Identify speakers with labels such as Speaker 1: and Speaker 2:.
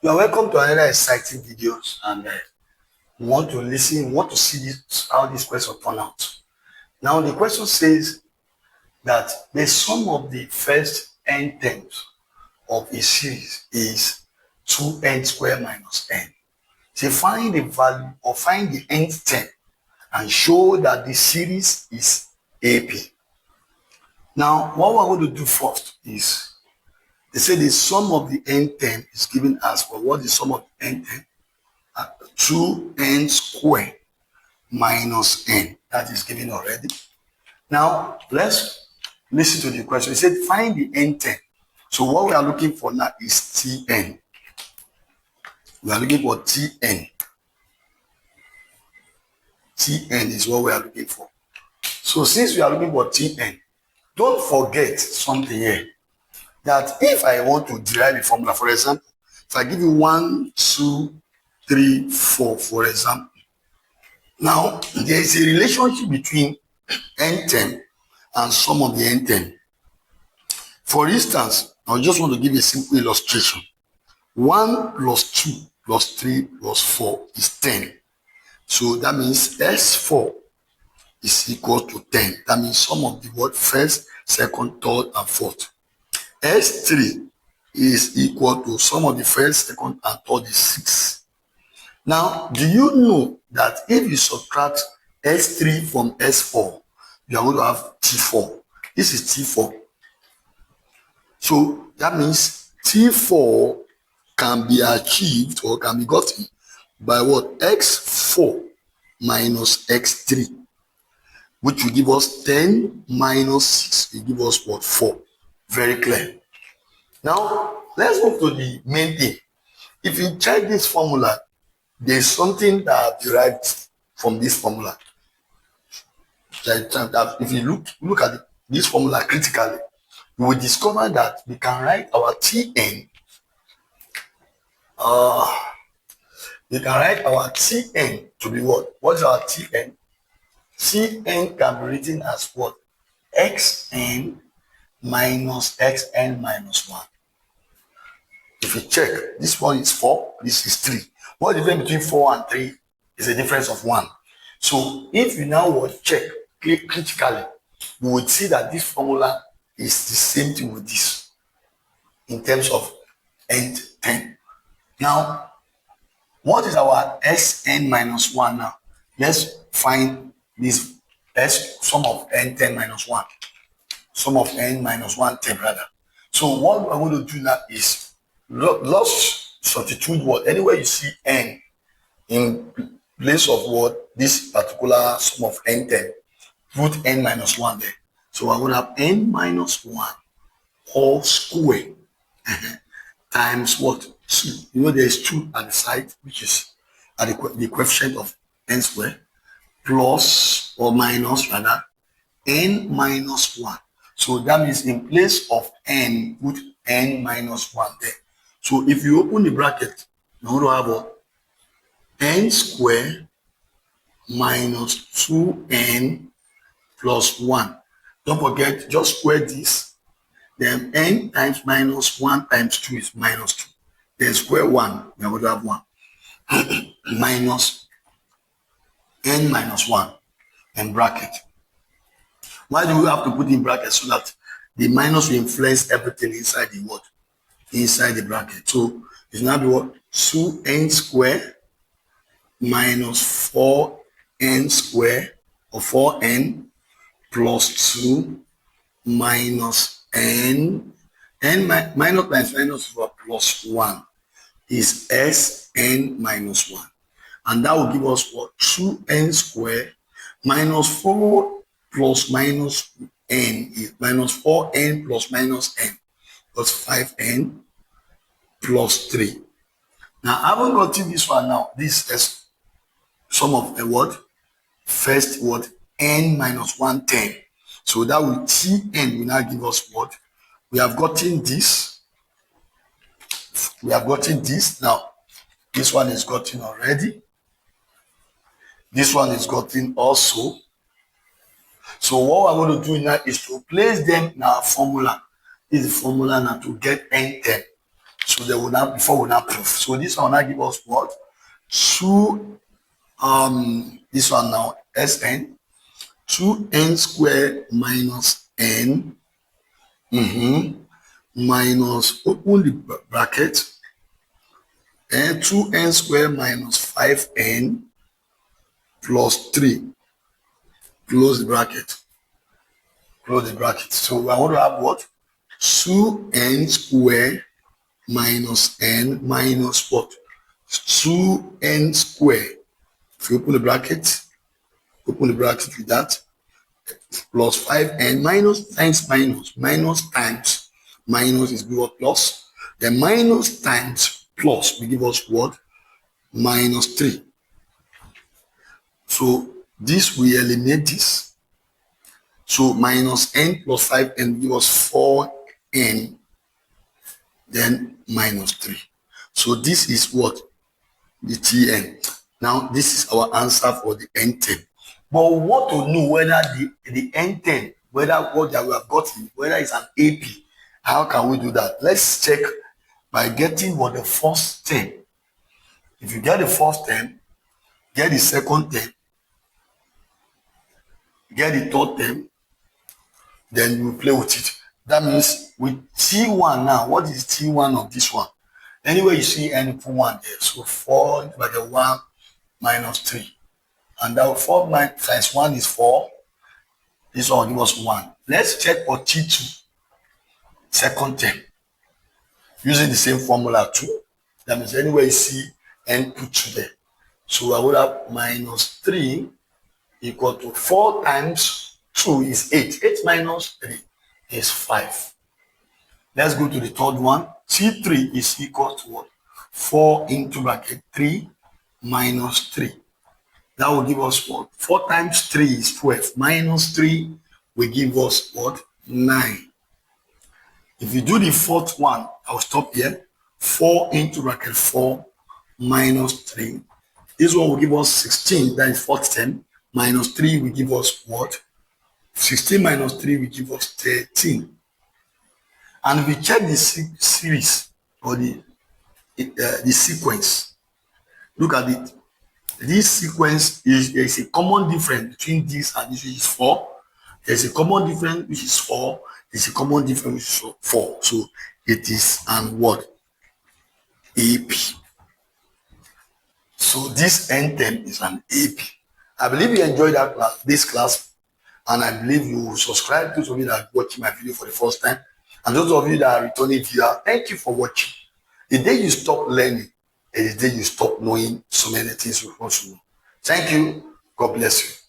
Speaker 1: You are welcome to another exciting videos, and you want to listen, you want to see how this question turn out. Now the question says that the sum of the first n terms of a series is 2n squared minus n. So find the value or find the nth term and show that the series is AP. Now what we're going to do first is, they say the sum of the n term is given as, well, what is the sum of the n term? 2n squared minus n. That is given already. Now let's listen to the question. It said find the n term. So what we are looking for now is Tn. We are looking for Tn. Tn is what we are looking for. So since we are looking for Tn, don't forget something here. That if I want to derive a formula, for example, if I give you 1, 2, 3, 4, for example, now there is a relationship between n term and sum of the n term. For instance, I just want to give a simple illustration. 1 plus 2 plus 3 plus 4 is 10. So that means S4 is equal to 10. That means sum of the word first, second, third, and fourth. S3 is equal to sum of the first, second, and third is 6. Now, do you know that if you subtract S3 from S4, you are going to have T4. This is T4. So that means T4 can be achieved or can be gotten by what? X4 minus X3, which will give us 10 minus 6, will give us what? 4. Very clear. Now, let's move to the main thing. If you check this formula, there's something that I've derived from this formula. If you look at this formula critically, you will discover that we can write our Tn. We can write our Tn to be what? What is our Tn? Tn can be written as what? Xn minus Xn minus 1. If you check, this one is 4, this is 3. What is the difference between 4 and 3 is a difference of 1. So if you now would check critically, you would see that this formula is the same thing with this in terms of nth term. Now, what is our Sn minus 1 now? Let's find this sum of n term minus 1. Sum of n minus 1 term rather. So what I want to do now is let's substitute what? Anywhere you see n in place of what? This particular sum of n term, put n minus 1 there. So I would have n minus 1 whole square times what? 2. You know there is 2 at the side, which is at the coefficient of n square, plus or minus rather n minus 1. So that means in place of n, put n minus 1 there. So if you open the bracket, you want to have what? N squared minus 2n plus 1. Don't forget, just square this. Then n times minus 1 times 2 is minus 2. Then square 1, you are going to have 1. Minus n minus 1 in bracket. Why do we have to put in bracket? So that the minus will influence everything inside the word, inside the bracket. So it's now be what? 2n squared minus 4n squared, or 4n plus 2 minus n. Minus minus minus plus 1 is Sn minus 1. And that will give us what? 2n squared minus 4 plus minus n is minus 4n plus minus n plus 5n plus 3. Now I haven't gotten this one now. This is sum of a word. First word n minus 1 term. So that will Tn will now give us what? We have gotten this. We have gotten this. Now this one is gotten already. This one is gotten also. So what I'm going to do now is to place them in our formula. This is the formula now to get n term. So they will now, before we now prove. So this one now give us what? 2, this one now, Sn, 2n squared minus n, minus, open the bracket, and 2n squared minus 5n plus 3, close the bracket. Close the bracket. So I want to have what? 2n squared minus n minus what? 2n squared. If you open the bracket with that, plus 5n minus times minus times. Minus is give us plus. The minus times plus will give us what? Minus 3. So this we eliminate this. So minus n plus 5n give us 4n, then minus 3. So this is what? The Tn. Now this is our answer for the n10. But we want to know whether the n10, whether what that we have gotten, whether it's an AP. How can we do that? Let's check by getting what the first term. If you get the first term, get the second term, get the third term, then you play with it. That means with T1 now, what is T1 of this one? Anyway, you see n put 1 there. So 4 by the 1 minus 3. And that 4 times 1 is 4. This one give us 1. Let's check for T2, second term. Using the same formula 2. That means anywhere you see n put 2 there. So I would have minus 3 equal to 4 times 2 is 8. 8 minus 3 is 5. Let's go to the third one. T3 is equal to what? 4 into bracket 3 minus 3. That will give us what? 4 times 3 is 12. Minus 3 will give us what? 9. If you do the fourth one, I'll stop here. 4 into bracket 4 minus 3. This one will give us 16. That is fourth term. Minus 3 will give us what? 16 minus 3 will give us 13. And if we check the series or the sequence, look at it. This sequence there is a common difference between this and this, which is 4. There's a common difference which is 4. There's a common difference which is 4. So it is an what? AP. So this n10 is an AP. I believe you enjoyed this class, and I believe you will subscribe to those of you that are watching my video for the first time. And those of you that are returning viewer, thank you for watching. The day you stop learning is the day you stop knowing so many things you want to know. Thank you. God bless you.